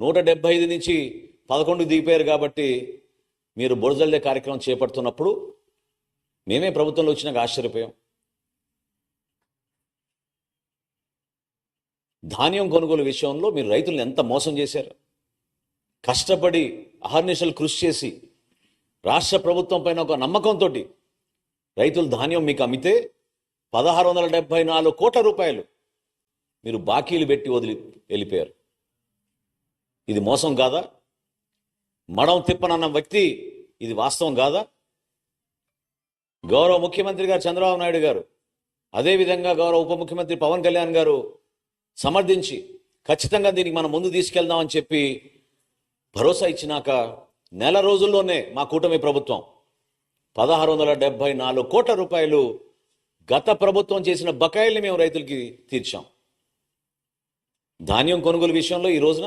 175 నుంచి 11 దిగిపోయారు కాబట్టి మీరు బురజల్లే కార్యక్రమం చేపడుతున్నప్పుడు మేమే ప్రభుత్వంలో వచ్చినాక ఆశ్చర్యపోయాం. ధాన్యం కొనుగోలు విషయంలో మీరు రైతులను ఎంత మోసం చేశారు. కష్టపడి అహర్నిశలు కృషి చేసి రాష్ట్ర ప్రభుత్వం పైన ఒక నమ్మకంతో రైతులు ధాన్యం మీకు అమ్మితే 1674 కోట్ల రూపాయలు మీరు బాకీలు పెట్టి వదిలి వెళ్ళిపోయారు. ఇది మోసం కాదా? మడం తిప్పనన్న వ్యక్తి ఇది వాస్తవం కాదా? గౌరవ ముఖ్యమంత్రి గారు చంద్రబాబు నాయుడు గారు, అదేవిధంగా గౌరవ ఉప ముఖ్యమంత్రి పవన్ కళ్యాణ్ గారు సమర్థించి ఖచ్చితంగా దీనికి మనం ముందు తీసుకెళ్దామని చెప్పి భరోసా ఇచ్చినాక నెల రోజుల్లోనే మా కూటమి ప్రభుత్వం 1674 కోట్ల రూపాయలు గత ప్రభుత్వం చేసిన బకాయిల్ని మేము రైతులకి తీర్చాం. ధాన్యం కొనుగోలు విషయంలో ఈ రోజున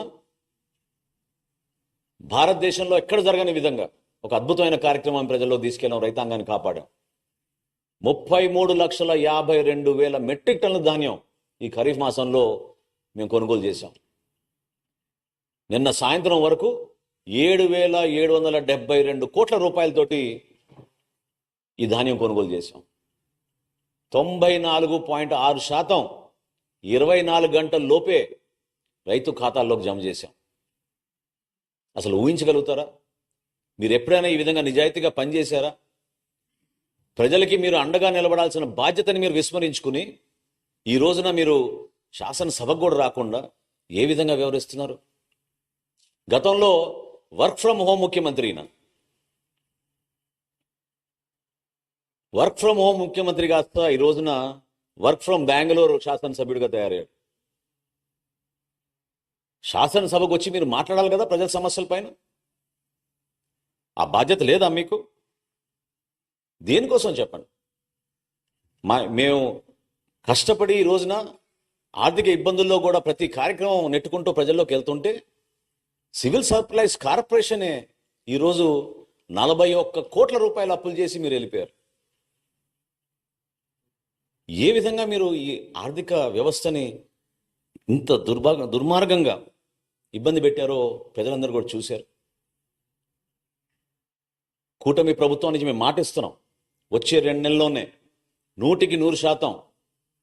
భారతదేశంలో ఎక్కడ జరగని విధంగా ఒక అద్భుతమైన కార్యక్రమం ప్రజల్లో తీసుకెళ్ళాం, రైతాంగాన్ని కాపాడాం. 33,52,000 మెట్రిక్ టన్నుల ధాన్యం ఈ ఖరీఫ్ మాసంలో మేము కొనుగోలు చేశాం. నిన్న సాయంత్రం వరకు 7,772 కోట్ల రూపాయలతోటి ఈ ధాన్యం కొనుగోలు చేశాం. 94.6% 24 గంటల లోపే రైతు ఖాతాల్లోకి జమ చేశాం. అసలు ఊహించగలుగుతారా? మీరు ఎప్పుడైనా ఈ విధంగా నిజాయితీగా పనిచేశారా? ప్రజలకి మీరు అండగా నిలబడాల్సిన బాధ్యతని మీరు విస్మరించుకుని ఈ రోజున మీరు శాసనసభకు కూడా రాకుండా ఏ విధంగా వ్యవహరిస్తున్నారు? గతంలో వర్క్ ఫ్రమ్ హోమ్ ముఖ్యమంత్రిన వర్క్ ఫ్రమ్ హోమ్ ముఖ్యమంత్రి కాస్త ఈ రోజున వర్క్ ఫ్రమ్ బెంగళూరు శాసనసభ్యుడిగా తయారయ్యాడు. శాసనసభకు వచ్చి మీరు మాట్లాడాలి కదా ప్రజల సమస్యల పైన. ఆ బాధ్యత లేదా మీకు? దేనికోసం చెప్పండి. మేము కష్టపడి ఈ రోజున ఆర్థిక ఇబ్బందుల్లో కూడా ప్రతి కార్యక్రమం నెట్టుకుంటూ ప్రజల్లోకి వెళ్తుంటే సివిల్ సప్లైస్ కార్పొరేషనే ఈరోజు 41 కోట్ల రూపాయలు అప్పులు చేసి మీరు వెళ్ళిపోయారు. ఏ విధంగా మీరు ఈ ఆర్థిక వ్యవస్థని ఇంత దుర్మార్గంగా ఇబ్బంది పెట్టారో ప్రజలందరూ కూడా చూశారు. కూటమి ప్రభుత్వానికి మేము మాటిస్తున్నాం, వచ్చే 2 నెలల్లోనే 100%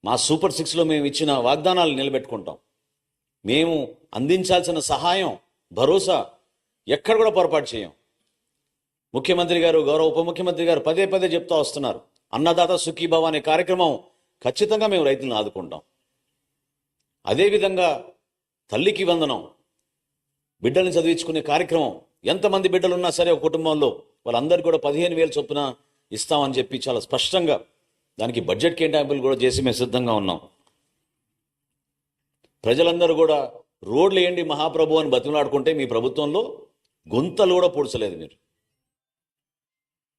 మా సూపర్ 6లో మేము ఇచ్చిన వాగ్దానాలు నిలబెట్టుకుంటాం. మేము అందించాల్సిన సహాయం, భరోసా ఎక్కడ కూడా పొరపాటు చేయం. ముఖ్యమంత్రి గారు, గౌరవ ఉప ముఖ్యమంత్రి గారు పదే పదే చెప్తా వస్తున్నారు, అన్నదాత సుఖీభవ అనే కార్యక్రమం ఖచ్చితంగా మేము రైతులను ఆదుకుంటాం. అదేవిధంగా తల్లికి వందనం, బిడ్డల్ని చదివించుకునే కార్యక్రమం, ఎంతమంది బిడ్డలున్నా సరే ఒక కుటుంబంలో వాళ్ళందరికీ కూడా 15,000 చొప్పున ఇస్తామని చెప్పి చాలా స్పష్టంగా దానికి బడ్జెట్ కేటాయింపులు కూడా చేసి మేము సిద్ధంగా ఉన్నాం. ప్రజలందరూ కూడా రోడ్లు వేయండి మహాప్రభు అని బతిమలాడుకుంటే మీ ప్రభుత్వంలో గుంతలు కూడా పూడ్చలేదు. మీరు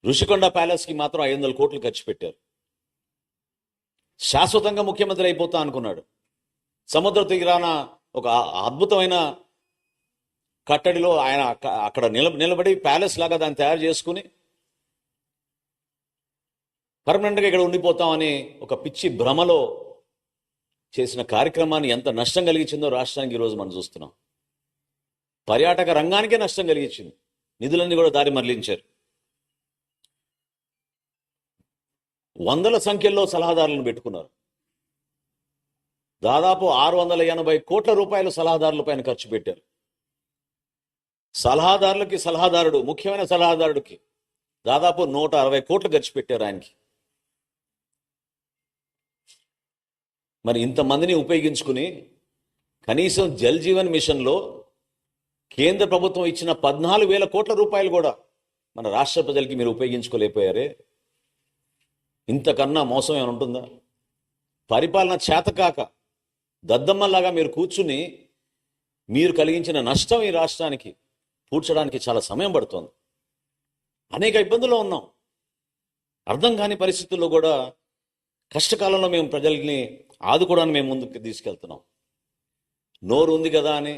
ఋషికొండ ప్యాలెస్కి మాత్రం 500 కోట్లు ఖర్చు పెట్టారు. శాశ్వతంగా ముఖ్యమంత్రి అయిపోతా అనుకున్నాడు. సముద్ర తీరాన ఒక అద్భుతమైన కట్టడిలో ఆయన అక్కడ నిలబడి ప్యాలెస్ లాగా దాన్ని తయారు చేసుకుని పర్మనెంట్గా ఇక్కడ ఉండిపోతామని ఒక పిచ్చి భ్రమలో చేసిన కార్యక్రమాన్ని ఎంత నష్టం కలిగించిందో రాష్ట్రానికి ఈరోజు మనం చూస్తున్నాం. పర్యాటక రంగానికే నష్టం కలిగించింది. నిధులన్నీ కూడా దారి మరలించారు. వందల సంఖ్యలో సలహాదారులను పెట్టుకున్నారు. దాదాపు 680 కోట్ల రూపాయలు సలహాదారుల పైన ఖర్చు పెట్టారు. సలహాదారుడు ముఖ్యమైన సలహాదారుడికి దాదాపు 160 కోట్లు ఖర్చు పెట్టారు ఆయనకి. మరి ఇంతమందిని ఉపయోగించుకుని కనీసం జల్ జీవన్ మిషన్లో కేంద్ర ప్రభుత్వం ఇచ్చిన 14,000 కోట్ల రూపాయలు కూడా మన రాష్ట్ర ప్రజలకి మీరు ఉపయోగించుకోలేకపోయారే. ఇంతకన్నా మోసం ఏమైనా ఉంటుందా? పరిపాలన చేతకాక దద్దమ్మలాగా మీరు కూర్చుని మీరు కలిగించిన నష్టం ఈ రాష్ట్రానికి పూడ్చడానికి చాలా సమయం పడుతోంది. అనేక ఇబ్బందుల్లో ఉన్నాం. అర్థం కాని పరిస్థితుల్లో కూడా కష్టకాలంలో మేము ప్రజల్ని ఆదుకోవడానికి మేము ముందుకు తీసుకెళ్తున్నాం. నోరు ఉంది కదా అని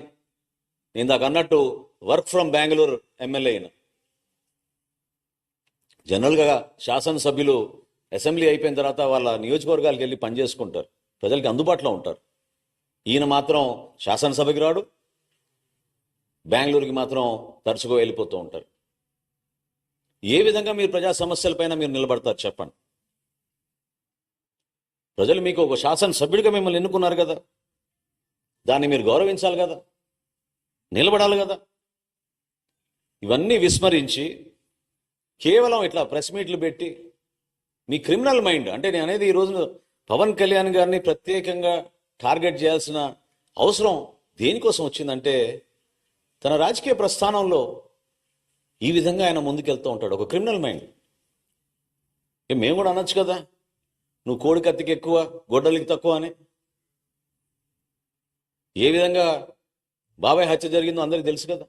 నేను దాకా అన్నట్టు వర్క్ ఫ్రమ్ బెంగళూరు ఎమ్మెల్యే అయిన జనరల్గా శాసనసభ్యులు అసెంబ్లీ అయిపోయిన తర్వాత వాళ్ళ నియోజకవర్గాలకు వెళ్ళి పనిచేసుకుంటారు, ప్రజలకి అందుబాటులో ఉంటారు. ఈయన మాత్రం శాసనసభకి రాడు, బెంగళూరుకి మాత్రం తరచుగా వెళ్ళిపోతూ ఉంటారు. ఏ విధంగా మీరు ప్రజా సమస్యలపైన మీరు నిలబడతారు చెప్పండి? ప్రజలు మీకు ఒక శాసనసభ్యుడిగా మిమ్మల్ని ఎన్నుకున్నారు కదా, దాన్ని మీరు గౌరవించాలి కదా, నిలబడాలి కదా. ఇవన్నీ విస్మరించి కేవలం ఇట్లా ప్రెస్ మీట్లు పెట్టి మీ క్రిమినల్ మైండ్, అంటే నేను అనేది ఈ రోజు పవన్ కళ్యాణ్ గారిని ప్రత్యేకంగా టార్గెట్ చేయాల్సిన అవసరం దేనికోసం వచ్చిందంటే, తన రాజకీయ ప్రస్థానంలో ఈ విధంగా ఆయన ముందుకెళ్తూ ఉంటాడు, ఒక క్రిమినల్ మైండ్. మేము కూడా అనొచ్చు కదా, నువ్వు కోడి కత్తికి ఎక్కువ గొడ్డలికి తక్కువ అని. ఏ విధంగా బాబాయ్ హత్య జరిగిందో అందరికీ తెలుసు కదా.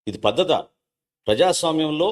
ఇది పద్ధత ప్రజాస్వామ్యంలో?